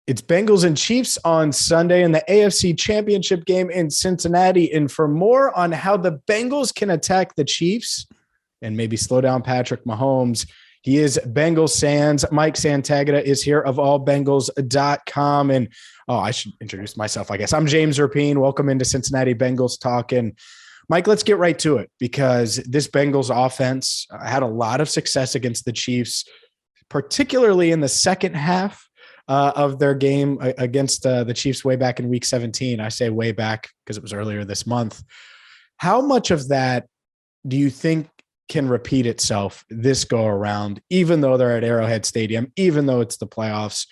It's Bengals and Chiefs on Sunday in the AFC Championship game in Cincinnati. And for more on how the Bengals can attack the Chiefs and maybe slow down Patrick Mahomes, he is Bengals Sans. Mike Santagata is here of allbengals.com. And I should introduce myself, I guess. I'm James Rapien. Welcome into Cincinnati Bengals Talk. And Mike, let's get right to it because this Bengals offense had a lot of success against the Chiefs, particularly in the second half of their game against the Chiefs way back in week 17. I say way back because it was earlier this month. How much of that do you think can repeat itself this go around, even though they're at Arrowhead Stadium, even though it's the playoffs?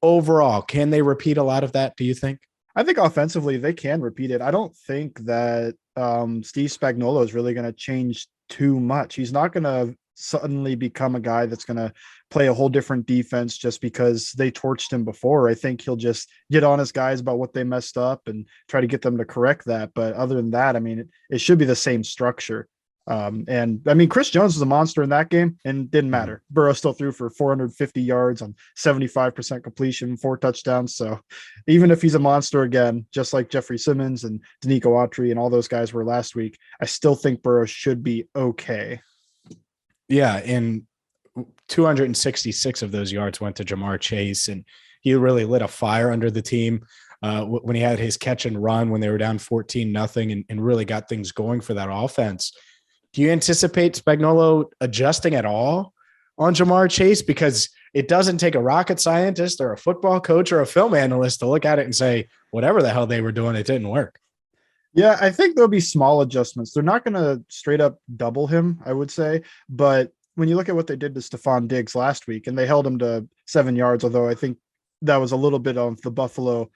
Overall, can they repeat a lot of that, do you think? I think offensively they can repeat it. I don't think that Steve Spagnuolo is really going to change too much. He's not going to suddenly become a guy that's going to play a whole different defense just because they torched him before. I think he'll just get on his guys about what they messed up and try to get them to correct that. But other than that, I mean, it should be the same structure. And I mean, Chris Jones was a monster in that game and didn't matter. Burrow still threw for 450 yards on 75% completion, 4 touchdowns. So even if he's a monster again, just like Jeffrey Simmons and Danico Autry and all those guys were last week, I still think Burrow should be okay. Yeah, and 266 of those yards went to Jamar Chase, and he really lit a fire under the team when he had his catch and run when they were down 14-0 and really got things going for that offense. Do you anticipate Spagnuolo adjusting at all on Jamar Chase? Because it doesn't take a rocket scientist or a football coach or a film analyst to look at it and say, whatever the hell they were doing, it didn't work. Yeah, I think there'll be small adjustments. They're not going to straight up double him, I would say. But when you look at what they did to Stephon Diggs last week, and they held him to 7 yards, although I think that was a little bit of the Buffalo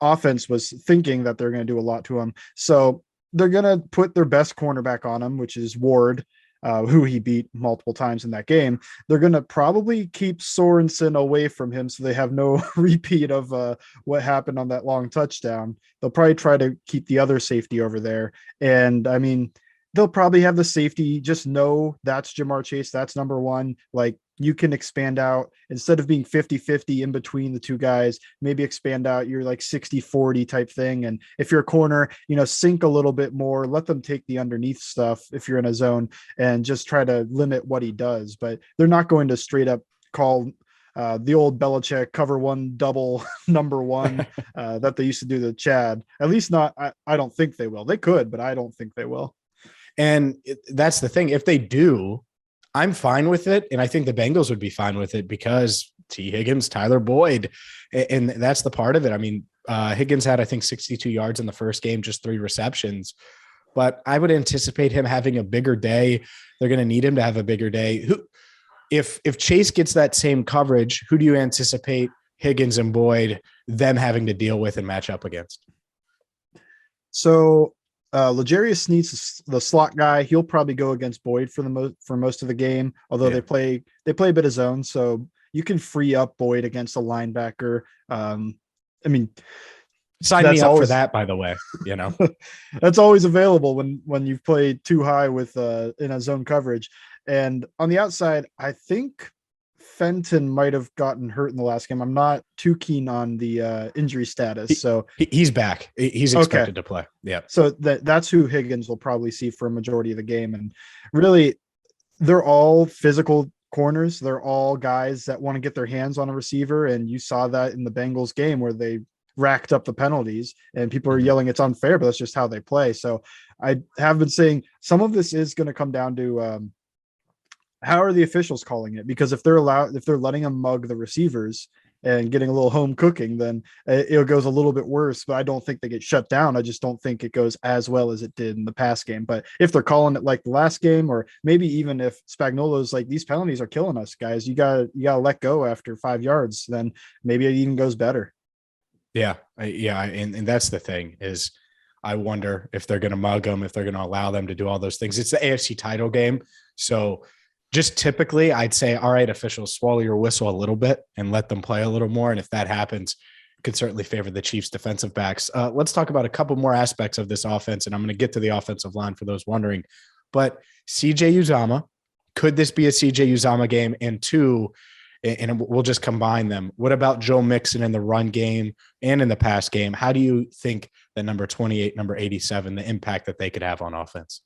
offense was thinking that they're going to do a lot to him. So they're going to put their best cornerback on him, which is Ward, who he beat multiple times in that game. They're going to probably keep Sorensen away from him so they have no repeat of what happened on that long touchdown. They'll probably try to keep the other safety over there. And I mean, they'll probably have the safety just know that's Jamar Chase. That's number one. Like, you can expand out instead of being 50-50 in between the two guys, maybe expand out your like 60-40 type thing. And if you're a corner, sink a little bit more, let them take the underneath stuff if you're in a zone and just try to limit what he does. But they're not going to straight up call the old Belichick cover one double number one that they used to do to Chad. At least not, I don't think they will. They could, but I don't think they will. And that's the thing. If they do, I'm fine with it. And I think the Bengals would be fine with it because T. Higgins, Tyler Boyd, and that's the part of it. I mean, Higgins had, I think, 62 yards in the first game, just 3 receptions. But I would anticipate him having a bigger day. They're going to need him to have a bigger day. If Chase gets that same coverage, who do you anticipate Higgins and Boyd, them having to deal with and match up against? So L'Jarius Sneed's the slot guy. He'll probably go against Boyd for most of the game, although they play a bit of zone, so you can free up Boyd against a linebacker. I mean, sign me up for that, by the way. That's always available when you've played too high with in a zone coverage. And on the outside, I think Fenton might have gotten hurt in the last game. I'm not too keen on the injury status. So he's back. He's expected to play. Yeah. So that's who Higgins will probably see for a majority of the game. And really, they're all physical corners. They're all guys that want to get their hands on a receiver. And you saw that in the Bengals game where they racked up the penalties and people are yelling it's unfair, but that's just how they play. So I have been saying some of this is going to come down to how are the officials calling it? Because if they're letting them mug the receivers and getting a little home cooking, then it goes a little bit worse, but I don't think they get shut down. I just don't think it goes as well as it did in the past game. But if they're calling it like the last game, or maybe even if Spagnuolo's like, these penalties are killing us, guys, you gotta let go after 5 yards, then maybe it even goes better. Yeah. And that's the thing is I wonder if they're going to mug them, if they're going to allow them to do all those things. It's the AFC title game. So just typically I'd say, all right, officials, swallow your whistle a little bit and let them play a little more. And if that happens, it could certainly favor the Chiefs defensive backs. Let's talk about a couple more aspects of this offense. And I'm going to get to the offensive line for those wondering, but CJ Uzomah, could this be a CJ Uzomah game? And 2, and we'll just combine them. What about Joe Mixon in the run game and in the pass game? How do you think that number 28, number 87, the impact that they could have on offense?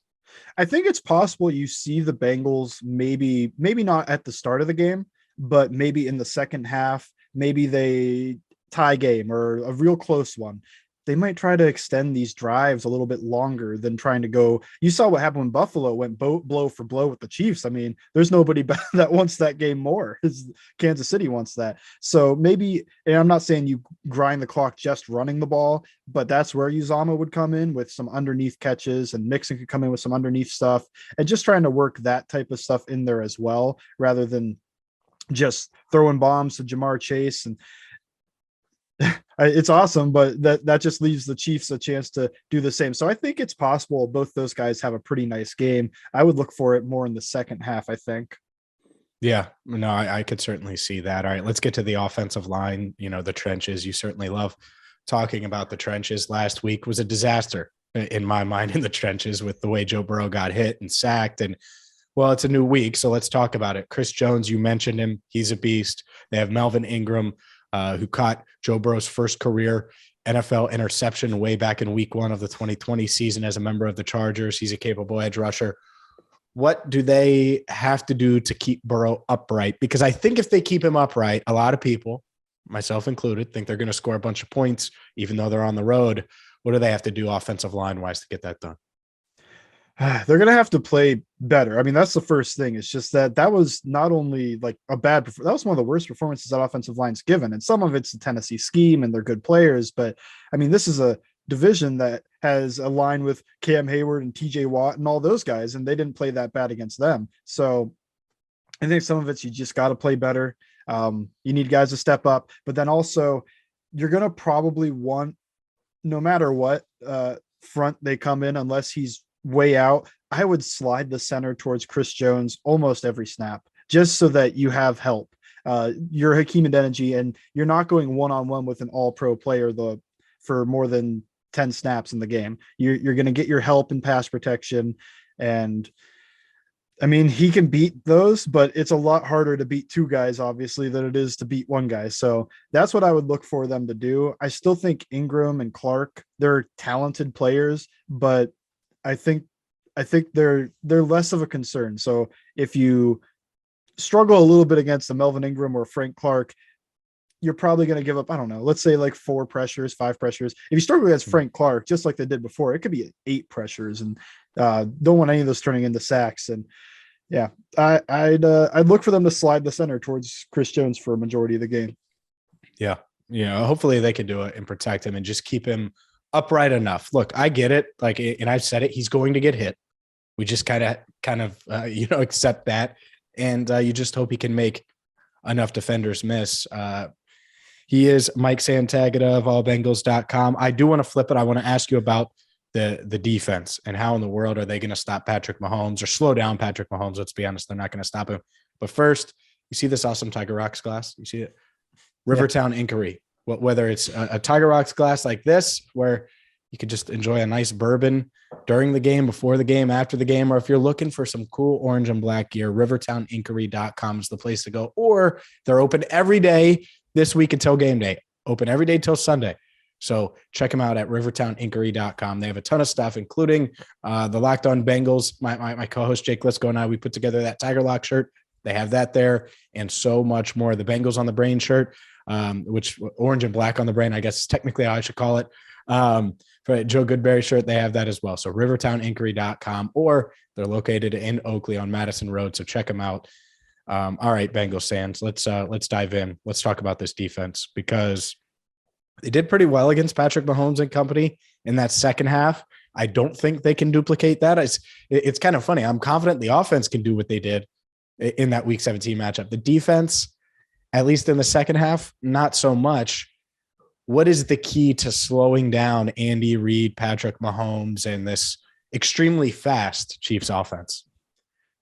I think it's possible you see the Bengals maybe not at the start of the game, but maybe in the second half, maybe they tie game or a real close one. They might try to extend these drives a little bit longer than trying to go. You saw what happened when Buffalo went blow for blow with the Chiefs. I mean, there's nobody that wants that game more. Kansas City wants that. So maybe, and I'm not saying you grind the clock just running the ball, but that's where Uzama would come in with some underneath catches, and Mixon could come in with some underneath stuff, and just trying to work that type of stuff in there as well, rather than just throwing bombs to Jamar Chase. And it's awesome, but that just leaves the Chiefs a chance to do the same. So I think it's possible both those guys have a pretty nice game. I would look for it more in the second half, I think. Yeah, no, I could certainly see that. All right, let's get to the offensive line, the trenches. You certainly love talking about the trenches. Last week was a disaster in my mind in the trenches with the way Joe Burrow got hit and sacked. And well, it's a new week, so let's talk about it. Chris Jones, you mentioned him. He's a beast. They have Melvin Ingram, who caught Joe Burrow's first career NFL interception way back in week 1 of the 2020 season as a member of the Chargers. He's a capable edge rusher. What do they have to do to keep Burrow upright? Because I think if they keep him upright, a lot of people, myself included, think they're going to score a bunch of points, even though they're on the road. What do they have to do offensive line-wise to get that done? They're going to have to play better. I mean, that's the first thing. It's just that was not only like that was one of the worst performances that offensive line's given. And some of it's the Tennessee scheme and they're good players. But I mean, this is a division that has a line with Cam Hayward and TJ Watt and all those guys, and they didn't play that bad against them. So I think some of it's you just got to play better. You need guys to step up, but then also you're going to probably want, no matter what front they come in, unless he's way out, I would slide the center towards Chris Jones almost every snap, just so that you have help. You're Hakeem Adeniji, and you're not going one-on-one with an all-pro player for more than 10 snaps in the game. You're going to get your help in pass protection. And I mean, he can beat those, but it's a lot harder to beat 2 guys, obviously, than it is to beat 1 guy. So that's what I would look for them to do. I still think Ingram and Clark, they're talented players, but I think they're less of a concern. So if you struggle a little bit against the Melvin Ingram or Frank Clark, you're probably going to give up, I don't know, let's say like 4 pressures, 5 pressures. If you struggle against Frank Clark, just like they did before, it could be 8 pressures, and don't want any of those turning into sacks. And yeah, I'd look for them to slide the center towards Chris Jones for a majority of the game. Yeah. Hopefully they can do it and protect him and just keep him upright enough. Look, I get it. Like, and I've said it, he's going to get hit. We just kind of accept that. And you just hope he can make enough defenders miss. He is Mike Santagata of allbengals.com. I do want to flip it. I want to ask you about the defense and how in the world are they going to stop Patrick Mahomes or slow down Patrick Mahomes? Let's be honest. They're not going to stop him. But first, you see this awesome Tiger Rocks glass? You see it? Rivertown Inkery. Whether it's a Tiger Rocks glass like this, where you could just enjoy a nice bourbon during the game, before the game, after the game, or if you're looking for some cool orange and black gear, rivertowninkery.com is the place to go. Or they're open every day this week until game day, open every day till Sunday. So check them out at rivertowninkery.com. They have a ton of stuff, including the Locked On Bengals. My co-host Jake Lisco and I, we put together that Tiger Lock shirt. They have that there and so much more. The Bengals on the Brain shirt, which orange and black on the brain, I guess is technically how I should call it. For Joe Goodberry shirt, they have that as well. So rivertowninkery.com, or they're located in Oakley on Madison Road. So check them out. All right, Bengals fans, let's dive in. Let's talk about this defense, because they did pretty well against Patrick Mahomes and company in that second half. I don't think they can duplicate that. It's kind of funny. I'm confident the offense can do what they did in that Week 17 matchup. The defense, at least in the second half, not so much. What is the key to slowing down Andy Reid, Patrick Mahomes, and this extremely fast Chiefs offense?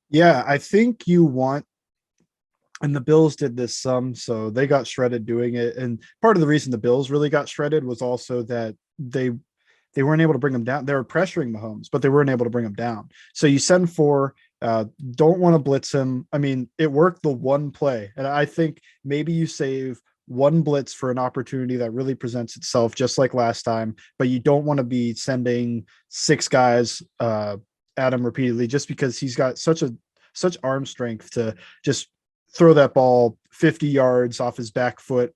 Yeah, I think you want, and the Bills did this some, so they got shredded doing it. And part of the reason the Bills really got shredded was also that they weren't able to bring them down. They were pressuring Mahomes, but they weren't able to bring them down. So you send 4 Don't want to blitz him. I mean, it worked the one play, and I think maybe you save one blitz for an opportunity that really presents itself, just like last time. But you don't want to be sending 6 guys at him repeatedly, just because he's got such arm strength to just throw that ball 50 yards off his back foot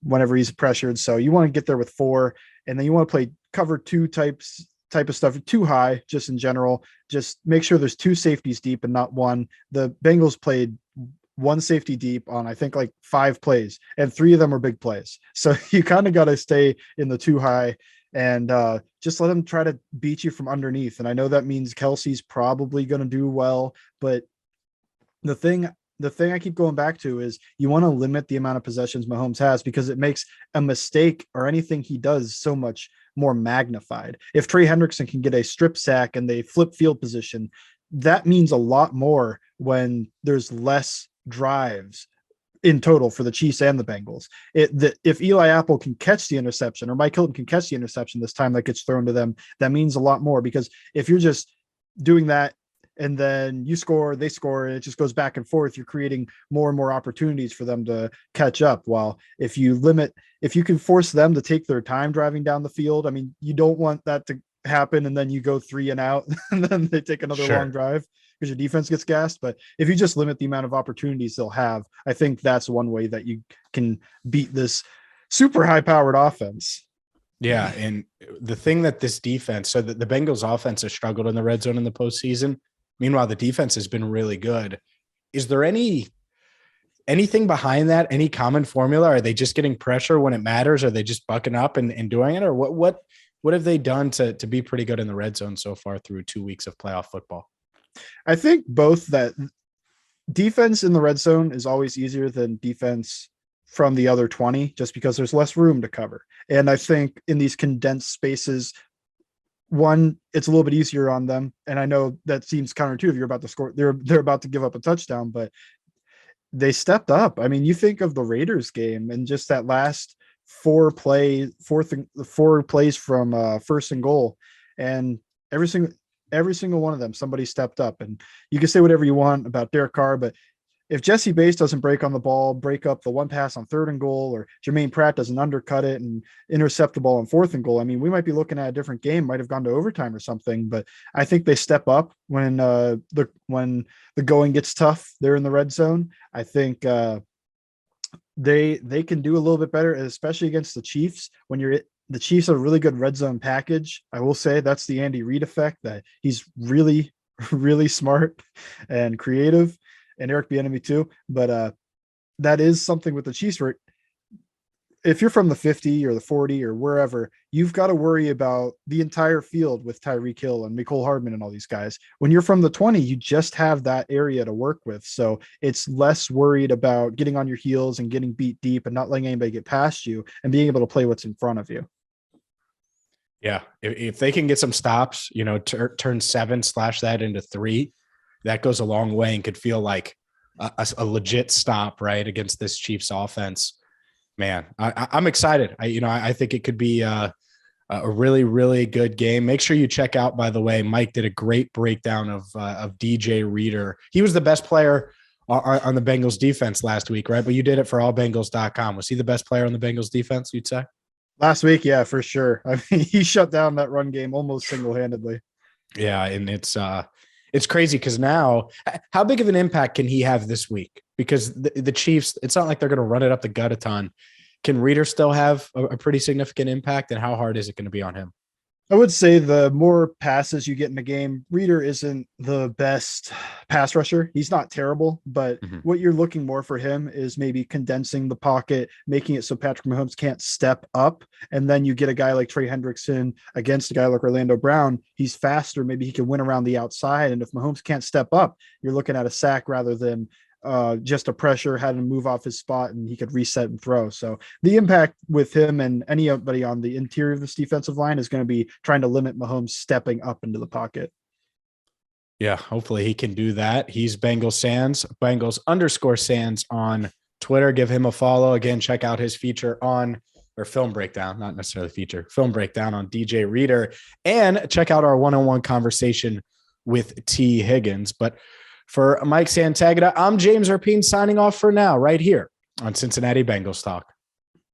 whenever he's pressured. So you want to get there with 4, and then you want to play cover 2 type of stuff, too high, just in general. Just make sure there's 2 safeties deep and not 1. The Bengals played 1 safety deep on, I think, like 5 plays, and 3 of them were big plays. So you kind of got to stay in the too high and just let them try to beat you from underneath. And I know that means Kelce's probably going to do well, but the thing I keep going back to is you want to limit the amount of possessions Mahomes has, because it makes a mistake or anything he does so much more magnified. If Trey Hendrickson can get a strip sack and they flip field position, that means a lot more when there's less drives in total for the Chiefs and the Bengals. If Eli Apple can catch the interception, or Mike Hilton can catch the interception this time that gets thrown to them, that means a lot more, because if you're just doing that and then you score, they score, and it just goes back and forth, you're creating more and more opportunities for them to catch up. While if you can force them to take their time driving down the field, I mean, you don't want that to happen and then you go 3 and out and then they take another long drive because your defense gets gassed. But if you just limit the amount of opportunities they'll have, I think that's one way that you can beat this super high powered offense. Yeah. And the thing that this defense, so the Bengals offense has struggled in the red zone in the postseason. Meanwhile, the defense has been really good. Is there anything behind that? Any common formula? Are they just getting pressure when it matters? Are they just bucking up and doing it? Or what have they done to be pretty good in the red zone so far through 2 weeks of playoff football? I think both, that defense in the red zone is always easier than defense from the other 20, just because there's less room to cover. And I think in these condensed spaces, one, it's a little bit easier on them. And I know that seems counterintuitive. You're about to score. They're about to give up a touchdown, but they stepped up. I mean, you think of the Raiders game and just that last 4 plays from first and goal, and every single one of them, somebody stepped up. And you can say whatever you want about Derek Carr, but if Jesse Bates doesn't break on the ball, break up the one pass on 3rd and goal, or Jermaine Pratt doesn't undercut it and intercept the ball on 4th and goal, I mean, we might be looking at a different game, might have gone to overtime or something. But I think they step up when the going gets tough there in the red zone. I think they can do a little bit better, especially against the Chiefs. The Chiefs have a really good red zone package. I will say that's the Andy Reid effect, that he's really, really smart and creative, and Eric Bieniemy too. But that is something with the Chiefs where if you're from the 50 or the 40 or wherever, you've got to worry about the entire field with Tyreek Hill and Mecole Hardman and all these guys. When you're from the 20, you just have that area to work with. So it's less worried about getting on your heels and getting beat deep and not letting anybody get past you and being able to play what's in front of you. Yeah. If they can get some stops, turn 7 / that into 3, that goes a long way and could feel like a legit stop, right, against this Chiefs offense. Man, I'm excited. I think it could be a really, really good game. Make sure you check out, by the way, Mike did a great breakdown of DJ Reader. He was the best player on the Bengals defense last week, right? But you did it for allbengals.com. Was he the best player on the Bengals defense, you'd say? Last week, yeah, for sure. I mean, he shut down that run game almost single-handedly. Yeah, and it's crazy because now, how big of an impact can he have this week? Because the Chiefs, it's not like they're going to run it up the gut a ton. Can Reader still have a pretty significant impact, and how hard is it going to be on him? I would say the more passes you get in the game, Reader isn't the best pass rusher. He's not terrible, but what you're looking more for him is maybe condensing the pocket, making it so Patrick Mahomes can't step up. And then you get a guy like Trey Hendrickson against a guy like Orlando Brown. He's faster. Maybe he can win around the outside. And if Mahomes can't step up, you're looking at a sack rather than just a pressure, had to move off his spot and he could reset and throw. So the impact with him and anybody on the interior of this defensive line is going to be trying to limit Mahomes stepping up into the pocket. Yeah, hopefully he can do that. He's Bengals Sands, Bengals_Sands on Twitter. Give him a follow. Again, check out his feature or film breakdown, not necessarily feature, film breakdown on DJ Reader, and check out our one-on-one conversation with T. Higgins. But for Mike Santagata, I'm James Rapien signing off for now right here on Cincinnati Bengals Talk.